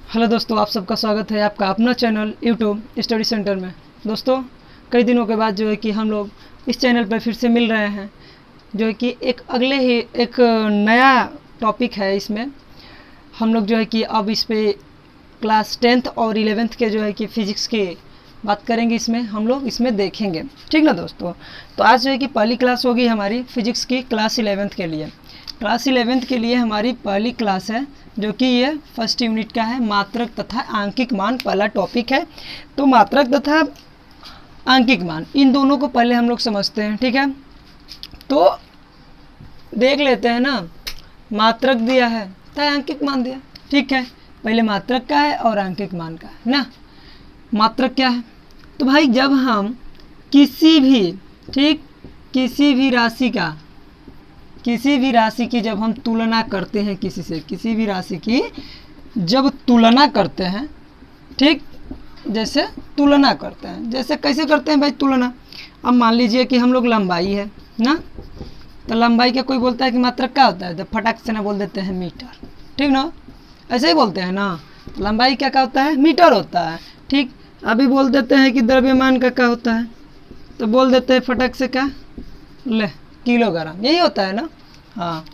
Hello दोस्तों, आप सबका स्वागत है आपका अपना चैनल यूट्यूब स्टडी सेंटर में। दोस्तों, कई दिनों के बाद जो है कि हम लोग इस चैनल पर फिर से मिल रहे हैं, जो है कि एक नया टॉपिक है। इसमें हम लोग जो है कि अब इस पे क्लास 10th और 11th के जो है कि फ़िज़िक्स की बात करेंगे। इसमें हम लोग इसमें देखेंगे, ठीक ना दोस्तों। तो आज जो है कि पहली क्लास होगी हमारी फ़िज़िक्स की क्लास 11th के लिए। क्लास 11th के लिए हमारी पहली क्लास है, जो कि ये फर्स्ट यूनिट का है। मात्रक तथा आंकिक मान पहला टॉपिक है। तो मात्रक तथा आंकिक मान, इन दोनों को पहले हम लोग समझते हैं, ठीक है। तो देख लेते हैं ना, मात्रक दिया है तथा आंकिक मान दिया, ठीक है। पहले मात्रक का है और आंकिक मान का है ना। मात्रक क्या है? तो भाई जब हम किसी भी राशि की जब हम तुलना करते हैं किसी से, किसी भी राशि की जब तुलना करते हैं, ठीक, जैसे तुलना करते हैं, जैसे कैसे करते हैं भाई तुलना। अब मान लीजिए कि हम लोग लंबाई है ना, तो लंबाई का कोई बोलता है कि मात्रक क्या होता है, तो फटाक से ना बोल देते हैं मीटर, ठीक ना, ऐसे ही बोलते हैं ना। तो लंबाई क्या होता है, मीटर होता है, ठीक। अभी बोल देते हैं कि द्रव्यमान का क्या होता है, तो बोल देते हैं फटाक से क्या, ले किलोग्राम, यही होता है ना। हाँ,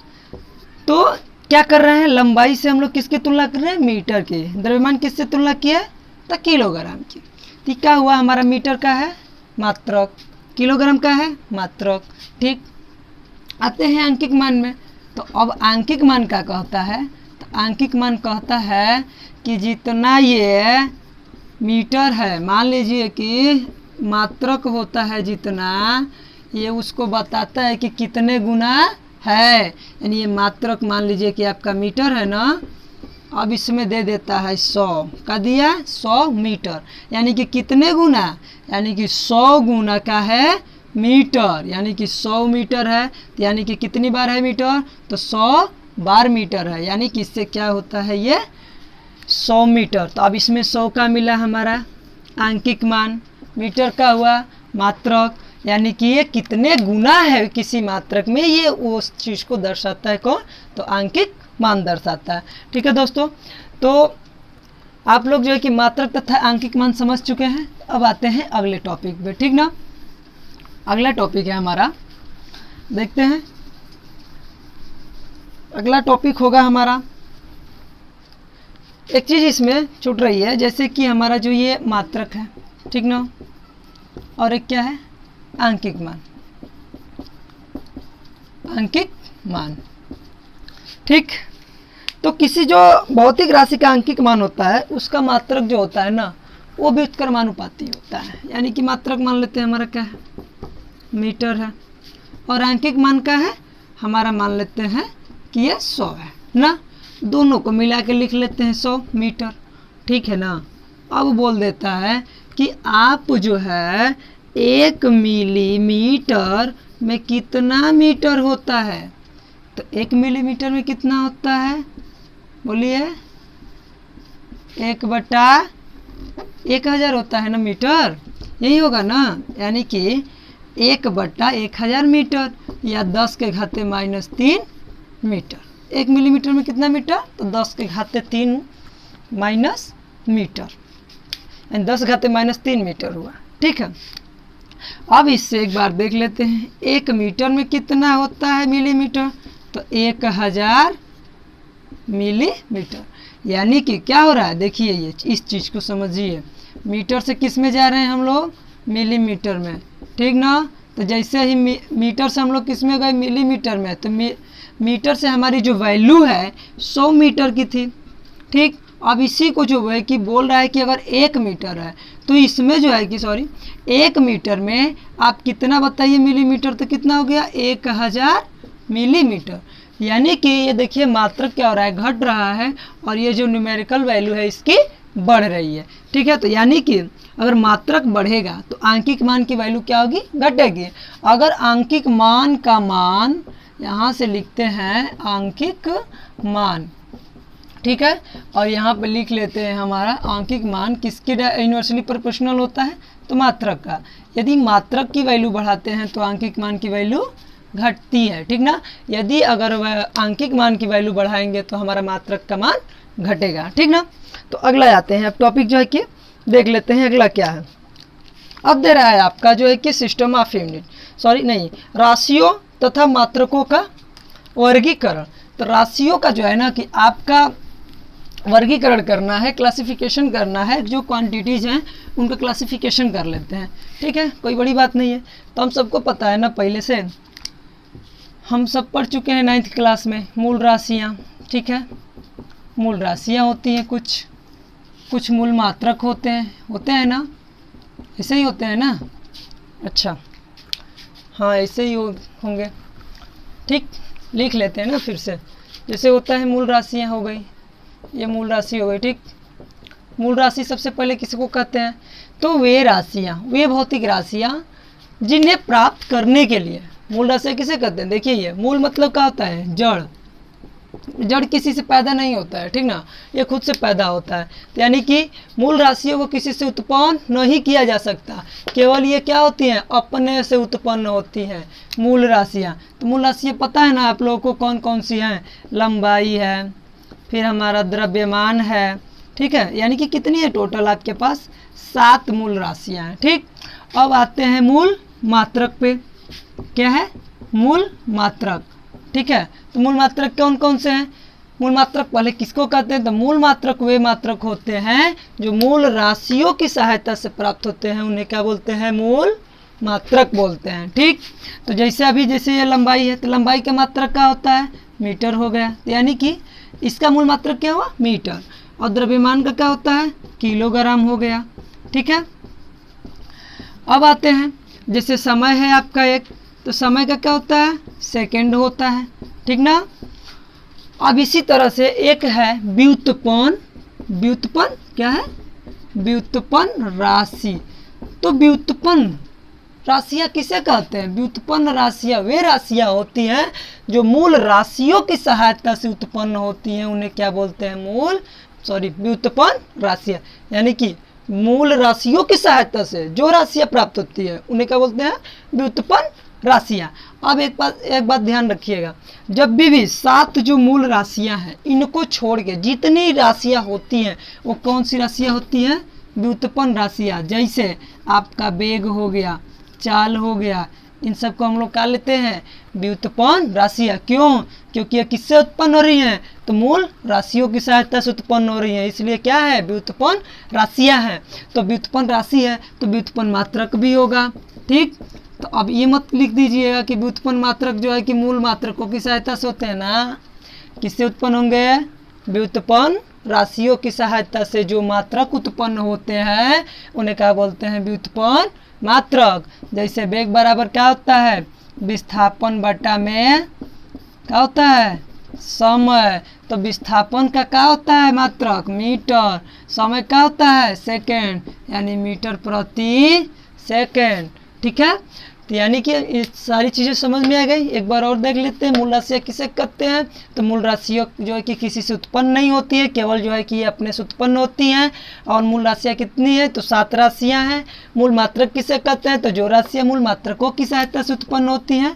तो क्या कर रहे हैं, लंबाई से हम लोग किसकी तुलना कर रहे हैं, मीटर की। द्रव्यमान किससे तुलना की है, तो किलोग्राम की। तो क्या हुआ, हमारा मीटर का है मात्रक, किलोग्राम का है मात्रक, ठीक। आते हैं आंकिक मान में। तो अब आंकिक मान क्या कहता है, तो आंकिक मान कहता है कि जितना ये मीटर है, मान लीजिए कि मात्रक होता है जितना, ये उसको बताता है कि कितने गुना है। यानी ये मात्रक मान लीजिए कि आपका मीटर है ना, अब इसमें दे देता है 100 का दिया, 100 मीटर, यानी कि कितने गुना, यानी कि 100 गुना का है मीटर, यानी कि 100 मीटर है, तो यानी कि कितनी बार है मीटर, तो 100 बार मीटर है, यानी कि इससे क्या होता है, ये 100 मीटर। तो अब इसमें 100 का मिला हमारा आंकिक मान, मीटर का हुआ मात्रक, यानी कि ये कितने गुना है किसी मात्रक में, ये उस चीज़ को दर्शाता है कौन, तो आंकिक मान दर्शाता है, ठीक है दोस्तों। तो आप लोग जो है कि मात्रक तथा आंकिक मान समझ चुके हैं। अब आते हैं अगले टॉपिक पे, ठीक ना। अगला टॉपिक है हमारा, देखते हैं अगला टॉपिक होगा हमारा। एक चीज़ इसमें छूट रही है, जैसे कि हमारा जो ये मात्रक है, ठीक ना, और एक क्या है, आंकिक मान, आंकिक मान, ठीक। तो किसी जो भौतिक राशि का आंकिक मान होता है, उसका मात्रक जो होता है ना, वो भी उत्क्रमानुपाती होता है। यानी कि मात्रक मान लेते हैं हमारा क्या है, मीटर है, और आंकिक मान का है हमारा, मान लेते हैं कि ये 100 है ना। दोनों को मिला के लिख लेते हैं 100 मीटर, ठीक है ना। अब बोल देता है कि आप जो है 1 मिलीमीटर में कितना मीटर होता है, तो 1 मिलीमीटर में कितना होता है, बोलिए, 1/1000 होता है ना मीटर, यही होगा ना। यानी कि 1/1000 मीटर, या 10 के घाते -3 मीटर। 1 मिलीमीटर में कितना मीटर, तो 10 के घाते 3 माइनस मीटर, यानी 10 घाते -3 मीटर हुआ, ठीक है। अब इससे एक बार देख लेते हैं, 1 मीटर में कितना होता है मिलीमीटर, तो 1000 मिलीमीटर। यानी कि क्या हो रहा है, देखिए ये इस चीज़ को समझिए, मीटर से किस में जा रहे हैं हम लोग, मिलीमीटर में, ठीक ना। तो जैसे ही मीटर से हम लोग किस में गए, मिलीमीटर में, तो मीटर से हमारी जो वैल्यू है 100 मीटर की थी, ठीक। अब इसी को जो है कि बोल रहा है कि अगर 1 मीटर है, तो इसमें जो है कि 1 मीटर में आप कितना बताइए मिलीमीटर, तो कितना हो गया, 1000 मिलीमीटर। यानी कि ये देखिए मात्रक क्या हो रहा है, घट रहा है, और ये जो न्यूमेरिकल वैल्यू है इसकी बढ़ रही है, ठीक है। तो यानी कि अगर मात्रक बढ़ेगा तो आंकिक मान की वैल्यू क्या होगी, घटेगी। अगर आंकिक मान का मान, यहाँ से लिखते हैं आंकिक मान, ठीक है, और यहाँ पर लिख लेते हैं हमारा आंकिक मान किसके इन्वर्सली प्रोपोर्शनल होता है, तो मात्रक का। यदि मात्रक की वैल्यू बढ़ाते हैं तो आंकिक मान की वैल्यू घटती है, ठीक ना। यदि अगर वह आंकिक मान की वैल्यू बढ़ाएंगे तो हमारा मात्रक का मान घटेगा, ठीक ना। तो अगला आते हैं, अब टॉपिक जो है कि देख लेते हैं अगला क्या है। अब दे रहा है आपका जो है कि सिस्टम ऑफ यूनिट, राशियों तथा मात्रकों का वर्गीकरण। तो राशियों का जो है ना कि आपका वर्गीकरण करना है, क्लासिफिकेशन करना है, जो क्वांटिटीज़ हैं उनका क्लासिफिकेशन कर लेते हैं, ठीक है, कोई बड़ी बात नहीं है। तो हम सबको पता है ना, पहले से हम सब पढ़ चुके हैं 9th क्लास में मूल राशियाँ, ठीक है। मूल राशियाँ होती हैं, कुछ मूल मात्रक होते हैं ना, ऐसे ही होते हैं ना, अच्छा हाँ ऐसे ही होंगे, ठीक। लिख लेते हैं ना फिर से, जैसे होता है मूल राशियाँ हो गई, ये मूल राशि हो गई, ठीक। मूल राशि सबसे पहले किसको कहते हैं, तो वे राशियाँ, वे भौतिक राशियाँ जिन्हें प्राप्त करने के लिए, मूल राशि किसे कहते हैं, देखिए ये मूल मतलब क्या होता है, जड़ किसी से पैदा नहीं होता है, ठीक ना, ये खुद से पैदा होता है। तो यानी कि मूल राशियों को किसी से उत्पन्न नहीं किया जा सकता, केवल ये क्या होती हैं, अपने से उत्पन्न होती हैं मूल राशियाँ। तो मूल राशियाँ पता है ना आप लोगों को कौन कौन सी हैं, लंबाई है, फिर हमारा द्रव्यमान है, ठीक है। यानी कि कितनी है टोटल आपके पास, 7 मूल राशियाँ हैं, ठीक। अब आते हैं मूल मात्रक पे, क्या है, मूल मात्रक, ठीक है। तो मूल मात्रक कौन कौन से हैं, मूल मात्रक पहले किसको कहते हैं, तो मूल मात्रक वे मात्रक होते हैं जो मूल राशियों की सहायता से प्राप्त होते हैं, उन्हें क्या बोलते हैं, मूल मात्रक बोलते हैं, ठीक। तो जैसे ये लंबाई है, तो लंबाई का मात्रक क्या होता है, मीटर हो गया, तो यानी कि इसका मूल मात्रक क्या हुआ, मीटर। और द्रव्यमान का क्या होता है, किलोग्राम हो गया, ठीक है। अब आते हैं, जैसे समय है आपका एक, तो समय का क्या होता है, सेकंड होता है, ठीक ना। अब इसी तरह से एक है व्युत्पन्न क्या है, व्युत्पन्न राशि। तो व्युत्पन्न राशियाँ किसे कहते हैं, व्युत्पन्न राशियाँ वे राशियाँ होती हैं जो मूल राशियों की सहायता से उत्पन्न होती हैं, उन्हें क्या बोलते हैं, व्युत्पन्न राशियाँ। यानी कि मूल राशियों की सहायता से जो राशियाँ प्राप्त होती है उन्हें क्या बोलते हैं, व्युत्पन्न राशियाँ। अब एक बात ध्यान रखिएगा, जब भी 7 जो मूल राशियाँ हैं इनको छोड़ के जितनी राशियाँ होती हैं वो कौन सी राशियाँ होती हैं, व्युत्पन्न राशियाँ। जैसे आपका वेग हो गया, चाल हो गया, इन सब को हम लोग क्या लेते हैं, व्युत्पन्न राशियाँ। क्यों, क्योंकि ये किससे उत्पन्न हो रही हैं, तो मूल राशियों की सहायता से उत्पन्न हो रही हैं, इसलिए क्या है, व्युत्पन्न राशियाँ हैं। तो व्युत्पन्न राशि है तो व्युत्पन्न मात्रक भी होगा, ठीक। तो अब ये मत लिख दीजिएगा कि व्युत्पन्न मात्रक जो है कि मूल मात्रकों की सहायता से होते हैं ना, किससे उत्पन्न होंगे, व्युत्पन्न राशियों की सहायता से जो मात्रक उत्पन्न होते हैं उन्हें क्या बोलते हैं, व्युत्पन्न मात्रक। जैसे वेग बराबर क्या होता है, विस्थापन बटा में क्या होता है, समय। तो विस्थापन का क्या होता है मात्रक, मीटर। समय क्या होता है, सेकंड, यानी मीटर प्रति सेकंड, ठीक है। तो यानी कि ये सारी चीज़ें समझ में आ गई। एक बार और देख लेते हैं, मूल राशियाँ किसे कहते हैं, तो मूल राशियाँ जो है कि किसी से उत्पन्न नहीं होती है, केवल जो है कि ये अपने से उत्पन्न होती हैं। और मूल राशियाँ कितनी है, तो 7 राशियाँ हैं। मूल मात्रक किसे कहते हैं, तो जो राशियाँ मूल मात्रकों की सहायता से उत्पन्न होती हैं।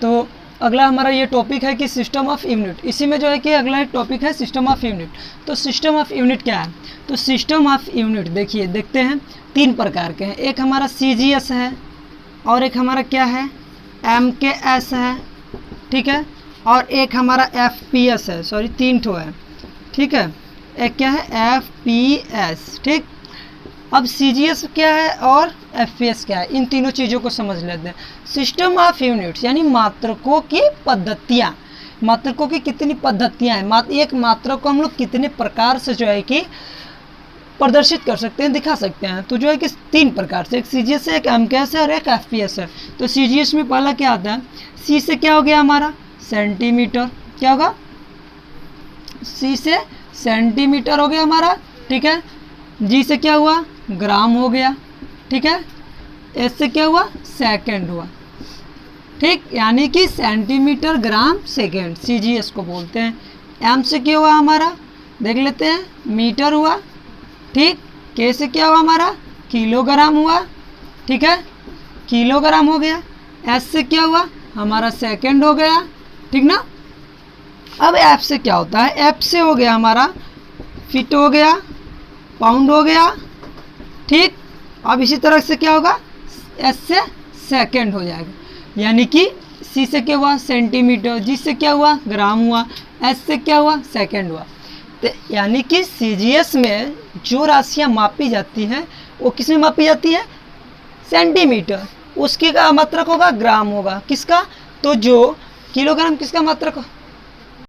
तो अगला हमारा ये टॉपिक है कि सिस्टम ऑफ यूनिट। इसी में जो है कि अगला टॉपिक है सिस्टम ऑफ यूनिट। तो सिस्टम ऑफ यूनिट क्या है, तो सिस्टम ऑफ यूनिट देखिए देखते हैं 3 प्रकार के हैं। एक हमारा CGS है और एक हमारा क्या है, MKS है, ठीक है। और एक हमारा FPS है, 3 ठो है, ठीक है। एक क्या है, FPS, ठीक। अब CGS क्या है और FPS क्या है, इन तीनों चीज़ों को समझ लेते हैं। सिस्टम ऑफ यूनिट्स यानी मात्रकों की पद्धतियाँ, मात्रकों की कितनी पद्धतियाँ हैं, एक मात्रक को हम लोग कितने प्रकार से जो है कि प्रदर्शित कर सकते हैं, दिखा सकते हैं। तो जो है कि 3 प्रकार से, एक CGS है, एक MKS है और एक FPS है। तो CGS में पहला क्या आता है, C से क्या हो गया हमारा, सेंटीमीटर, क्या होगा, C से सेंटीमीटर हो गया हमारा, ठीक है। G से क्या हुआ, ग्राम हो गया, ठीक है। S से क्या हुआ, सेकंड हुआ, ठीक। यानी कि सेंटीमीटर ग्राम सेकंड, CGS को बोलते हैं। M से क्या हुआ हमारा, देख लेते हैं, मीटर हुआ, ठीक। K से क्या हुआ हमारा, किलोग्राम हुआ, ठीक है, किलोग्राम हो गया। एस से क्या हुआ हमारा सेकंड हो गया, ठीक ना। अब एफ से क्या होता है, एफ से हो गया हमारा फीट हो गया, पाउंड हो गया, ठीक। अब इसी तरह से क्या होगा, एस से सेकंड हो जाएगा, यानी कि सी से क्या हुआ सेंटीमीटर, जी से क्या हुआ ग्राम हुआ, एस से क्या हुआ सेकंड हुआ। तो यानी कि सीजीएस में जो राशियाँ मापी जाती हैं वो किस में मापी जाती है, सेंटीमीटर। उसकी का मात्रक होगा ग्राम होगा, किसका, तो जो किलोग्राम किसका मात्रक